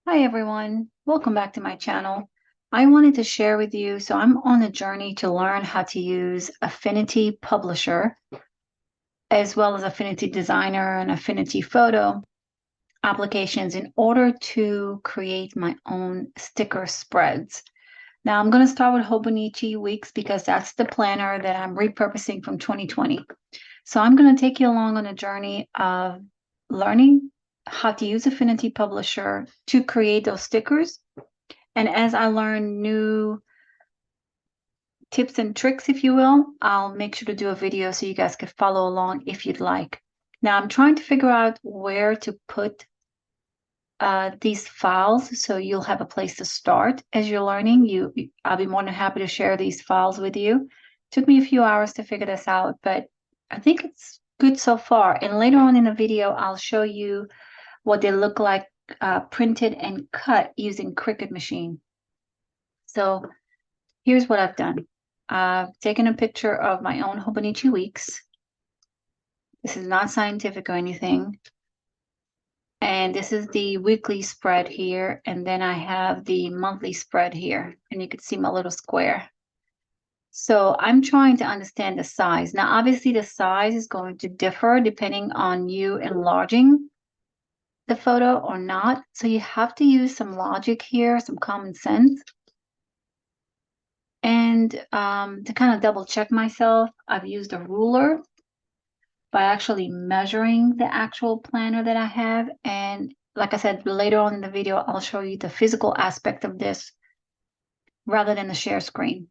Hi everyone, welcome back to my channel. I wanted to share with you, so I'm on a journey to learn how to use Affinity Publisher as well as Affinity Designer and Affinity Photo applications in order to create my own sticker spreads. Now I'm going to start with Hobonichi Weeks because that's the planner that I'm repurposing from 2020. So I'm going to take you along on a journey of learning how to use Affinity Publisher to create those stickers. And as I learn new tips and tricks, if you will, I'll make sure to do a video so you guys can follow along if you'd like. Now I'm trying to figure out where to put these files so you'll have a place to start as you're learning. I'll be more than happy to share these files with you. Took me a few hours to figure this out, but I think it's good so far. And later on in the video, I'll show you what they look like printed and cut using Cricut machine. So here's what I've done. I've taken a picture of my own Hobonichi Weeks. This is not scientific or anything. And this is the weekly spread here. And then I have the monthly spread here. And you can see my little square. So I'm trying to understand the size. Now, obviously, the size is going to differ depending on you enlarging the photo or not. So you have to use some logic here, some common sense. And to kind of double check myself, I've used a ruler by actually measuring the actual planner that I have. And like I said, later on in the video, I'll show you the physical aspect of this rather than the share screen.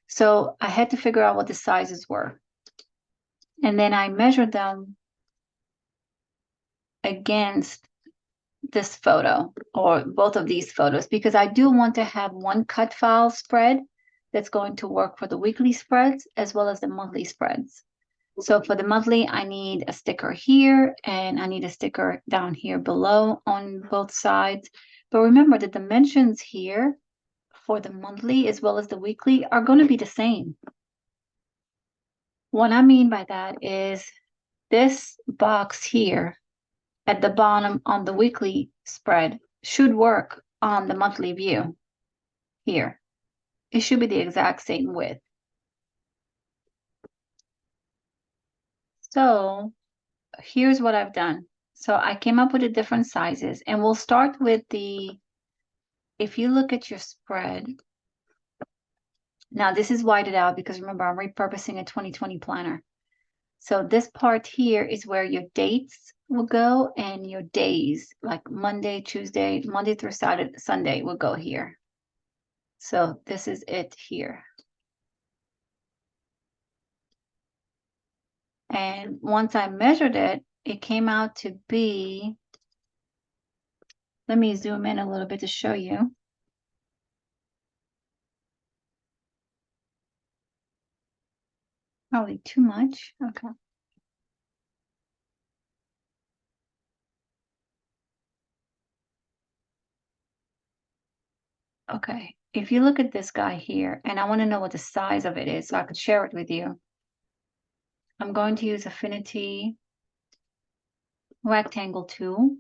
So I had to figure out what the sizes were. And then I measured them against this photo or both of these photos because I do want to have one cut file spread that's going to work for the weekly spreads as well as the monthly spreads. So for the monthly, I need a sticker here and I need a sticker down here below on both sides. But remember the dimensions here for the monthly as well as the weekly are going to be the same. What I mean by that is this box here at the bottom on the weekly spread should work on the monthly view here. It should be the exact same width. So here's what I've done. So I came up with the different sizes and we'll start with if you look at your spread, now this is whited out because remember I'm repurposing a 2020 planner. So this part here is where your dates will go and your days, like Monday, Tuesday, Monday through Saturday, Sunday will go here. So this is it here. And once I measured it, it came out to be, let me zoom in a little bit to show you. Probably too much. Okay. Okay. If you look at this guy here, and I want to know what the size of it is so I could share it with you. I'm going to use Affinity rectangle tool.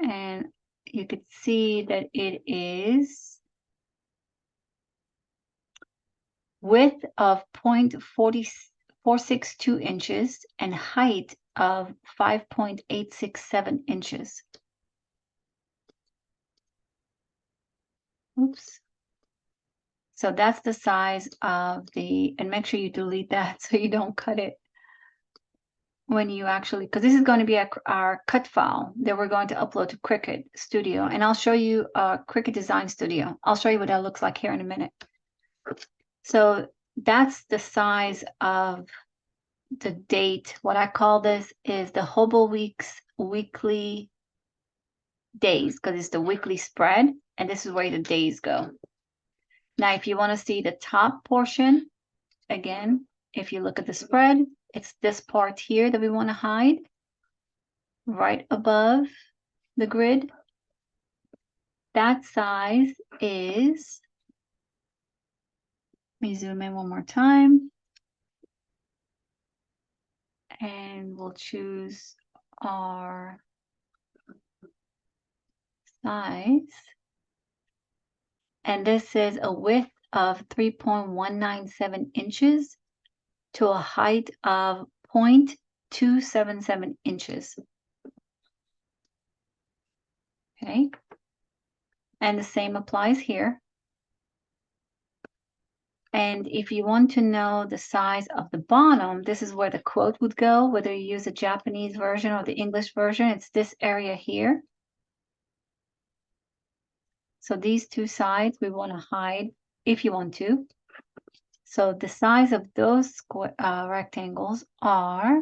And you could see that it is width of 0.462 inches and height of 5.867 inches. Oops. So that's the size of and make sure you delete that so you don't cut it when you actually, because this is going to be our cut file that we're going to upload to Cricut Studio. And I'll show you Cricut Design Studio. I'll show you what that looks like here in a minute. So that's the size of the date. What I call this is the Hobo Weeks weekly days because it's the weekly spread. And this is where the days go. Now, if you want to see the top portion, again, if you look at the spread, it's this part here that we want to hide right above the grid. That size is, let me zoom in one more time. And we'll choose our size. And this is a width of 3.197 inches to a height of 0.277 inches. Okay. And the same applies here. And if you want to know the size of the bottom, this is where the quote would go, whether you use the Japanese version or the English version. It's this area here. So these two sides we want to hide if you want to. So the size of those rectangles are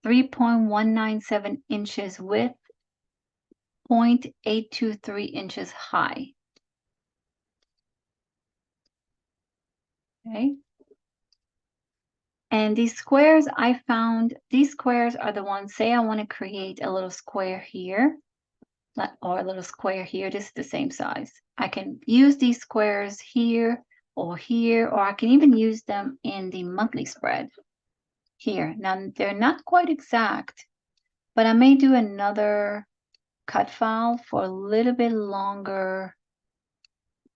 3.197 inches width, 0.823 inches high. Okay. And these squares I found, these squares are the ones, say I want to create a little square here, or a little square here. This is the same size. I can use these squares here, or I can even use them in the monthly spread here. Now, they're not quite exact, but I may do another cut file for a little bit longer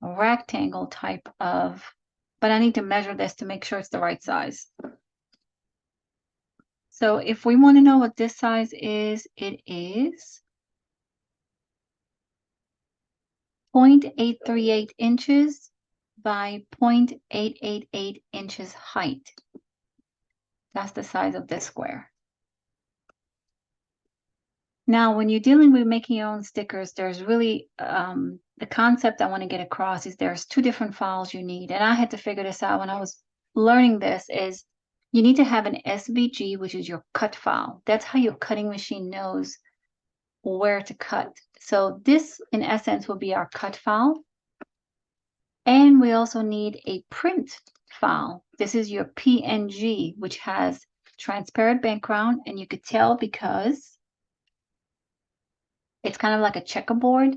rectangle type of, but I need to measure this to make sure it's the right size. So if we want to know what this size is, it is 0.838 inches by 0.888 inches height. That's the size of this square. Now, when you're dealing with making your own stickers, there's really, the concept I want to get across is there's two different files you need. And I had to figure this out when I was learning this, is you need to have an SVG, which is your cut file. That's how your cutting machine knows where to cut. So this, in essence, will be our cut file. And we also need a print file. This is your PNG, which has transparent background, and you could tell because it's kind of like a checkerboard.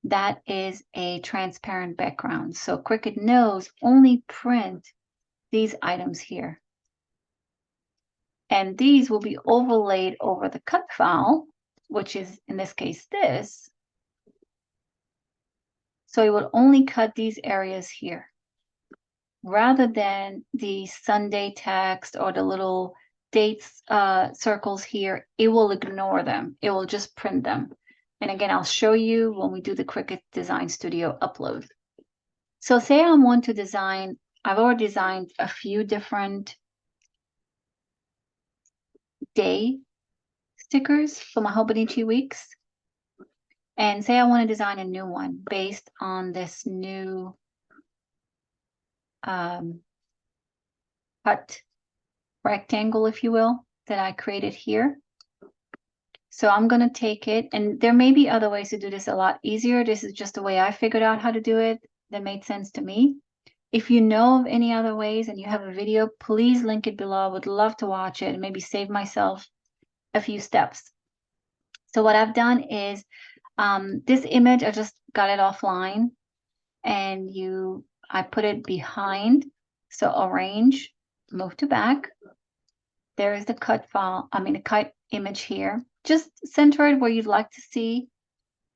That is a transparent background. So Cricut knows only print these items here. And these will be overlaid over the cut file, which is in this case this. So it will only cut these areas here, rather than the Sunday text or the little dates circles here. It will ignore them. It will just print them. And again, I'll show you when we do the Cricut Design Studio upload. So say I want to design, I've already designed a few different day stickers for my Hobonichi weeks. And say I want to design a new one based on this new cut rectangle, if you will, that I created here. So I'm going to take it, and there may be other ways to do this a lot easier. This is just the way I figured out how to do it that made sense to me. If you know of any other ways and you have a video, please link it below. I would love to watch it and maybe save myself a few steps. So what I've done is this image, I just got it offline, and I put it behind. So arrange, move to back. There is the cut file, the cut image here. Just center it where you'd like to see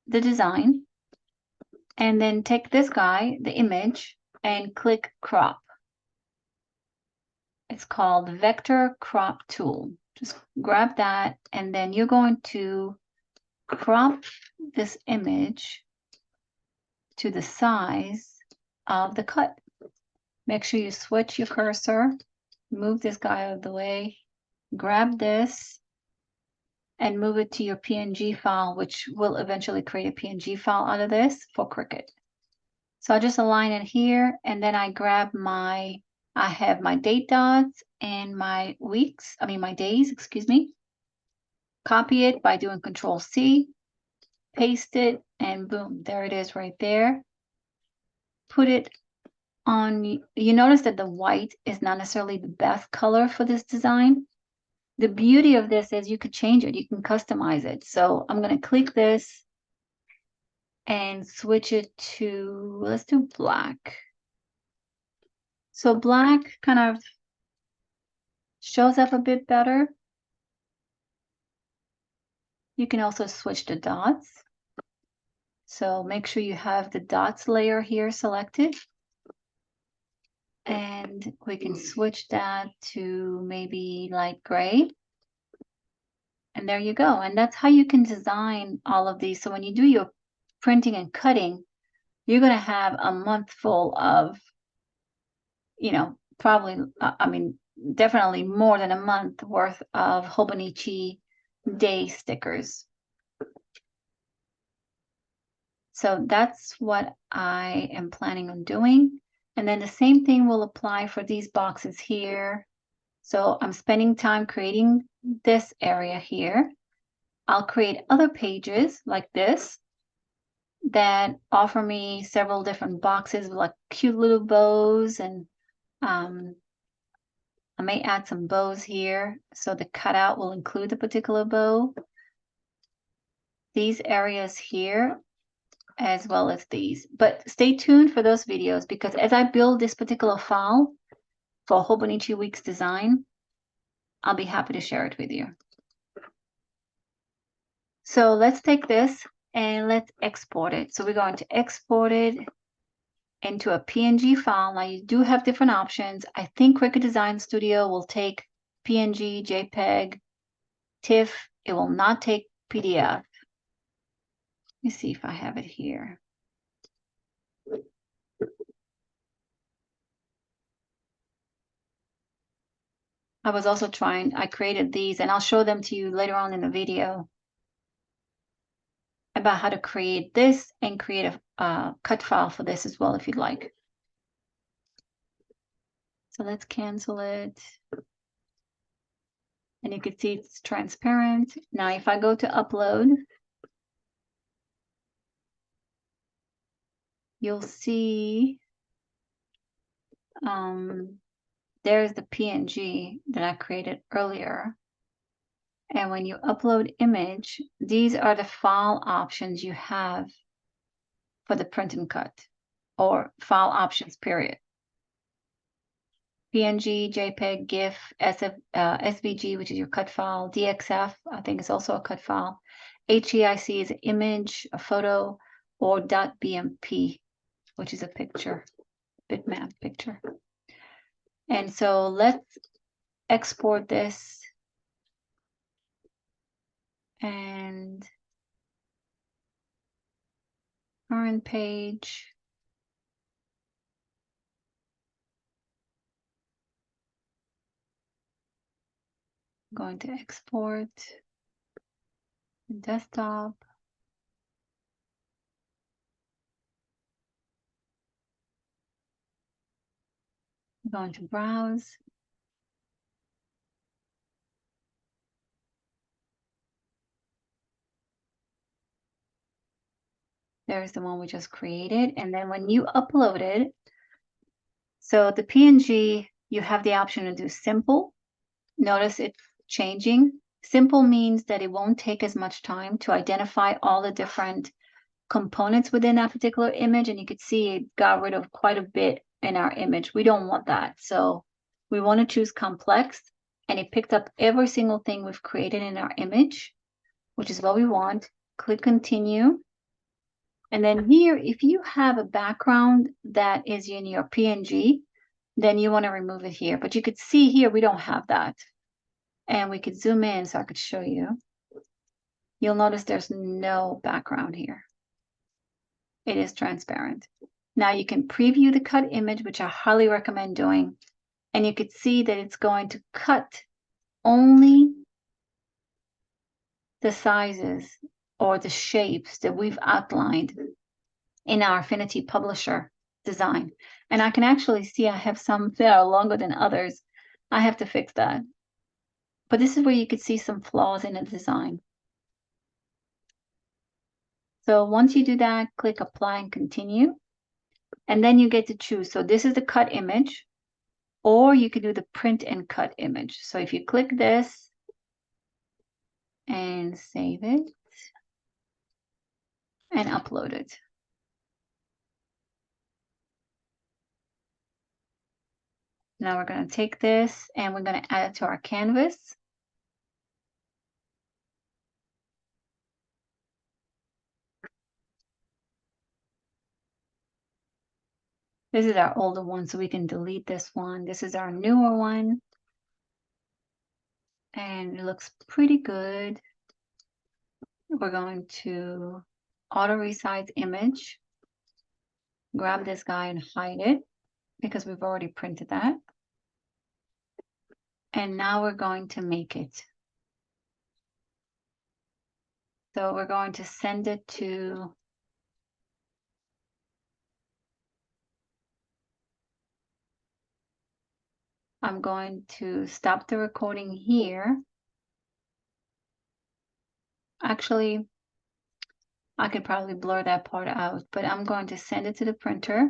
the design. And then take this guy, the image, and click crop. It's called Vector Crop Tool. Just grab that, and then you're going to crop this image to the size of the cut. Make sure you switch your cursor, move this guy out of the way, grab this, and move it to your PNG file, which will eventually create a PNG file out of this for Cricut. So I just align it here, and then I grab I have my date dots and my weeks, my days, excuse me. Copy it by doing Control-C, paste it, and boom, there it is right there. Put it on, you notice that the white is not necessarily the best color for this design. The beauty of this is you could change it, you can customize it. So I'm going to click this and switch it to, let's do black. So black kind of shows up a bit better. You can also switch the dots. So make sure you have the dots layer here selected. And we can switch that to maybe light gray. And there you go. And that's how you can design all of these. So when you do your printing and cutting, you're going to have a month full of, probably, definitely more than a month worth of Hobonichi day stickers. So that's what I am planning on doing. And then the same thing will apply for these boxes here. So I'm spending time creating this area here. I'll create other pages like this that offer me several different boxes with like cute little bows, and I may add some bows here. So the cutout will include the particular bow. These areas here, as well as these. But stay tuned for those videos, because as I build this particular file for Hobonichi Weeks design, I'll be happy to share it with you. So let's take this and let's export it. So we're going to export it into a PNG file. Now you do have different options. I think Cricut Design Studio will take PNG, JPEG, TIFF. It will not take PDF. Let me see if I have it here. I was also I created these, and I'll show them to you later on in the video about how to create this and create a cut file for this as well if you'd like. So let's cancel it. And you can see it's transparent. Now, if I go to upload, you'll see there's the PNG that I created earlier. And when you upload image, these are the file options you have for the print and cut, or file options, period. PNG, JPEG, GIF, SVG, which is your cut file, DXF, I think it's also a cut file. HEIC is an image, a photo, or .bmp, which is a picture, bitmap picture. And so let's export this and current page. I'm going to export desktop. I'm going to browse. There's the one we just created. And then when you upload it, so the PNG, you have the option to do simple. Notice it's changing. Simple means that it won't take as much time to identify all the different components within that particular image. And you could see it got rid of quite a bit in our image. We don't want that. So we want to choose complex, and it picked up every single thing we've created in our image, which is what we want. Click continue. And then here, if you have a background that is in your PNG, then you want to remove it here. But you could see here, we don't have that. And we could zoom in so I could show you. You'll notice there's no background here. It is transparent. Now you can preview the cut image, which I highly recommend doing. And you could see that it's going to cut only the sizes or the shapes that we've outlined in our Affinity Publisher design. And I can actually see I have some that are longer than others. I have to fix that. But this is where you could see some flaws in the design. So once you do that, click apply and continue. And then you get to choose. So this is the cut image, or you can do the print and cut image. So if you click this and save it and upload it. Now we're going to take this and we're going to add it to our canvas. This is our older one, so we can delete this one. This is our newer one. And it looks pretty good. We're going to auto resize image, grab this guy and hide it because we've already printed that. And now we're going to make it. So we're going to send it to I'm going to stop the recording here. Actually, I could probably blur that part out, but I'm going to send it to the printer.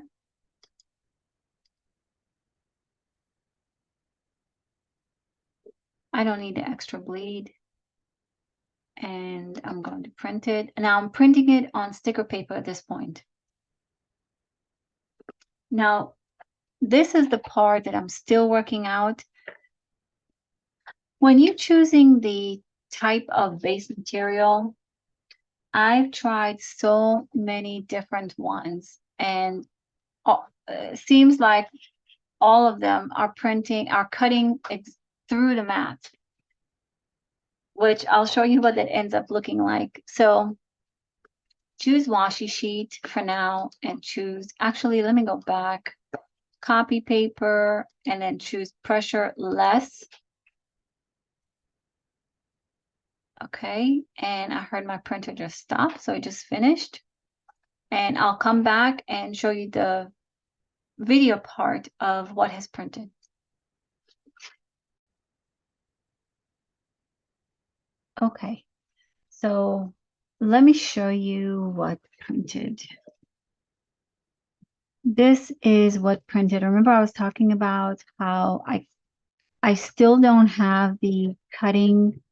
I don't need the extra bleed. And I'm going to print it. Now I'm printing it on sticker paper at this point. Now, this is the part that I'm still working out. When you're choosing the type of base material, I've tried so many different ones, and it seems like all of them are cutting through the mat, which I'll show you what that ends up looking like. So choose washi sheet for now and actually, let me go back, copy paper, and then choose pressure less. Okay, and I heard my printer just stop, so it just finished. And I'll come back and show you the video part of what has printed. Okay, so let me show you what printed. This is what printed. Remember I was talking about how I still don't have the cutting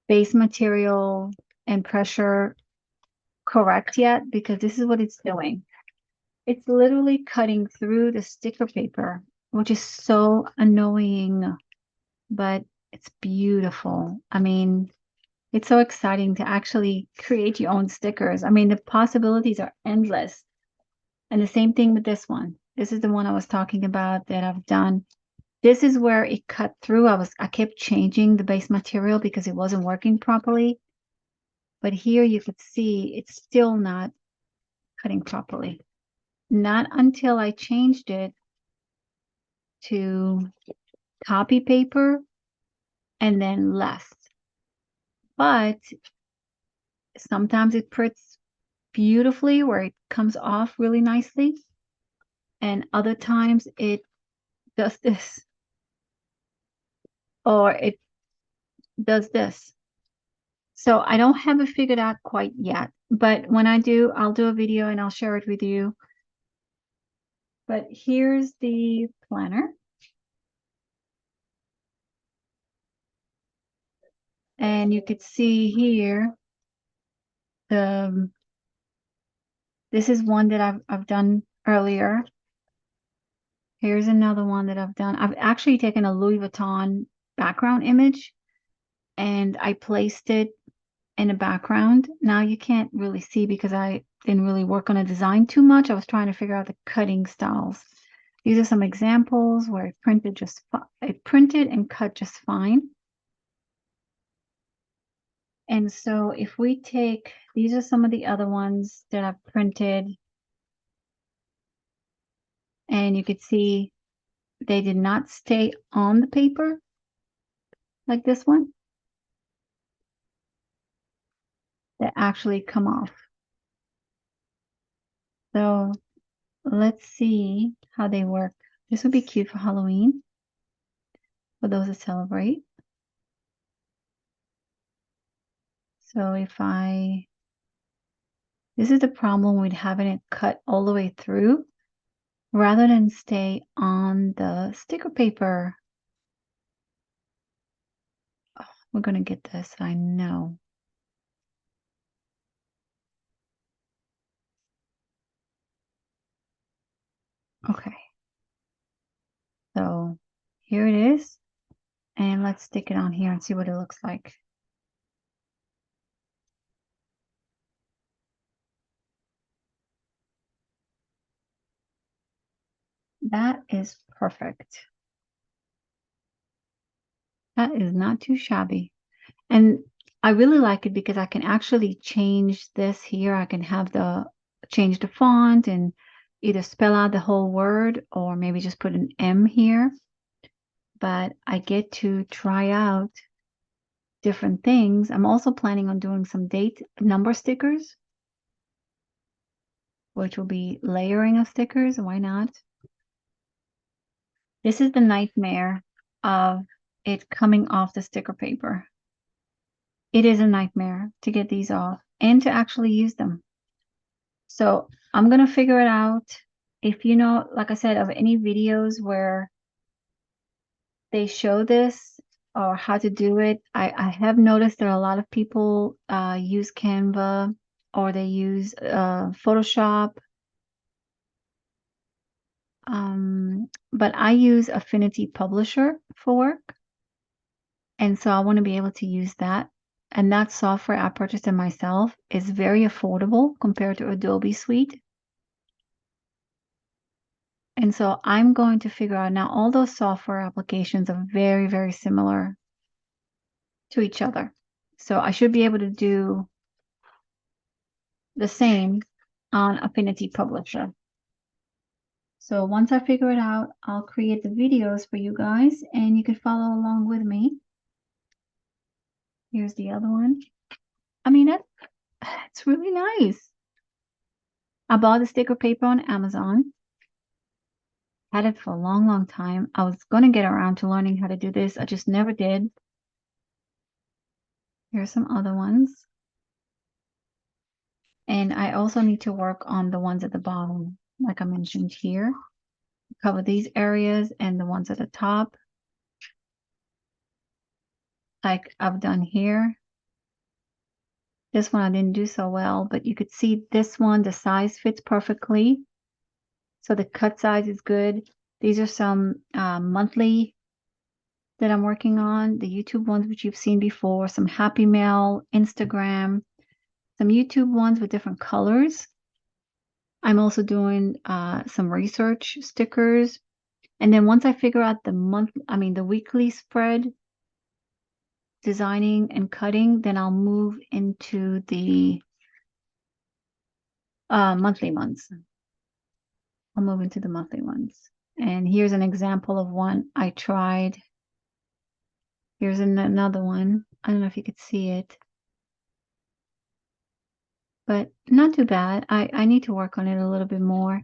base material and pressure correct yet, because this is what it's doing. It's literally cutting through the sticker paper, which is so annoying, but it's beautiful. I mean, it's so exciting to actually create your own stickers. I mean, the possibilities are endless. And the same thing with this one. This is the one I was talking about that I've done. This is where it cut through. I kept changing the base material because it wasn't working properly. But here you could see it's still not cutting properly. Not until I changed it to copy paper and then less. But sometimes it prints beautifully where it comes off really nicely. And other times it does this, or it does this. So I don't have it figured out quite yet, but when I do, I'll do a video and I'll share it with you. But here's the planner. And you could see here, this is one that I've done earlier. Here's another one that I've done. I've actually taken a Louis Vuitton background image and I placed it in the background. Now you can't really see because I didn't really work on a design too much. I was trying to figure out the cutting styles. These are some examples where it printed and cut just fine. And so if we take, these are some of the other ones that I've printed, and you could see they did not stay on the paper like this one. They actually come off. So let's see how they work. This would be cute for Halloween, for those that celebrate. So this is the problem with having it cut all the way through rather than stay on the sticker paper. Oh, we're going to get this, I know. Okay. So here it is. And let's stick it on here and see what it looks like. That is perfect. That is not too shabby. And I really like it because I can actually change this here. I can have change the font and either spell out the whole word or maybe just put an M here. But I get to try out different things. I'm also planning on doing some date number stickers, which will be layering of stickers. Why not? This is the nightmare of it coming off the sticker paper. It is a nightmare to get these off and to actually use them. So I'm going to figure it out. If you know, like I said, of any videos where they show this or how to do it, I have noticed that a lot of people use Canva or they use Photoshop. But I use Affinity Publisher for work. And so I want to be able to use that. And that software I purchased it myself is very affordable compared to Adobe Suite. And so I'm going to figure out now all those software applications are very, very similar to each other. So I should be able to do the same on Affinity Publisher. So once I figure it out, I'll create the videos for you guys and you can follow along with me. Here's the other one. I mean, it's really nice. I bought the sticker paper on Amazon. Had it for a long, long time. I was going to get around to learning how to do this. I just never did. Here's some other ones. And I also need to work on the ones at the bottom, like I mentioned here. Cover these areas and the ones at the top, like I've done here. This one I didn't do so well, but you could see this one, the size fits perfectly. So the cut size is good. These are some monthly that I'm working on, the YouTube ones which you've seen before, some Happy Mail, Instagram, some YouTube ones with different colors. I'm also doing some research stickers. And then once I figure out the weekly spread designing and cutting, then I'll move into the monthly ones. I'll move into the monthly ones. And here's an example of one I tried. Here's another one. I don't know if you could see it, but not too bad. I need to work on it a little bit more.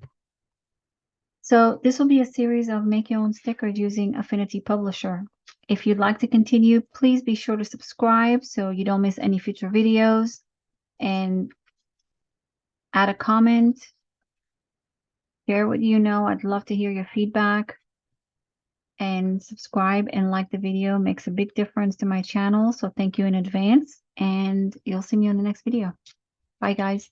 So this will be a series of make your own stickers using Affinity Publisher. If you'd like to continue, please be sure to subscribe so you don't miss any future videos, and add a comment, share what you know. I'd love to hear your feedback, and subscribe and like the video makes a big difference to my channel. So thank you in advance, and you'll see me on the next video. Bye guys.